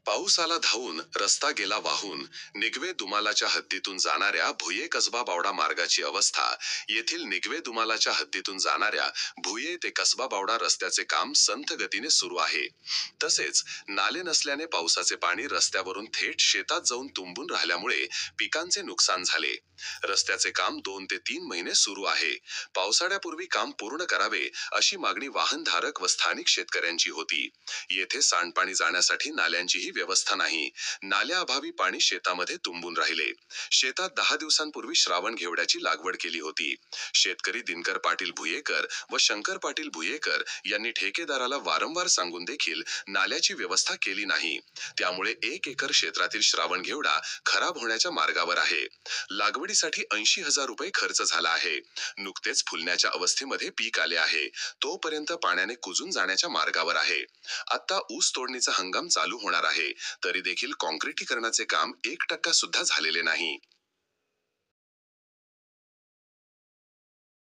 पाऊस आला धावून, रस्ता गेला वाहून, निगवे दुमालाच्या हद्दीतून जाणाऱ्या भुये कसबा बावडा मार्गाची अवस्था. येथील निगवे दुमालाच्या हद्दीतून जाणाऱ्या भुये ते कसबा बावडा रस्त्याचे काम संथ गतीने सुरू आहे. तसेच नाले नसल्याने पावसाचे पाणी रस्त्यावरून थेट शेतात जाऊन तुंबून राहिल्यामुळे पिकांचे नुकसान झाले. रस्त्याचे काम 2 ते 3 महिने सुरू आहे. पावसाळ्यापूर्वी काम पूर्ण करावे अशी मागणी वाहनधारक व स्थानिक शेतकऱ्यांची होती. येथे सांडपाणी जाण्यासाठी नाल्यांचीही व्यवस्था नाही. नाल्याअभावी पाणी शेतामध्ये तुंबून राहिले. शेतात 10 दिवसांपूर्वी श्रावण घेवड्याची लागवड केली होती. शेतकरी दिनकर पाटील भुयेकर व शंकर पाटील भुयेकर यांनी ठेकेदाराला वारंवार सांगून देखील नाल्याची व्यवस्था केली नाही. त्यामुळे 1 एकर क्षेत्रातील श्रावण घेवडा खराब होण्याच्या मार्गावर आहे. लागवडीसाठी 80,000 रुपये खर्च झाला आहे. नुकतेच फुलण्याच्या अवस्थेमध्ये पीक आले आहे. तोपर्यंत पाण्याने कुजून जाण्याच्या मार्गावर आहे. आता ऊस तोडणीचा हंगाम चालू होणार आहे, तरी देखील काँक्रिटीकरणाचे काम 1% सुद्धा झालेले नाही.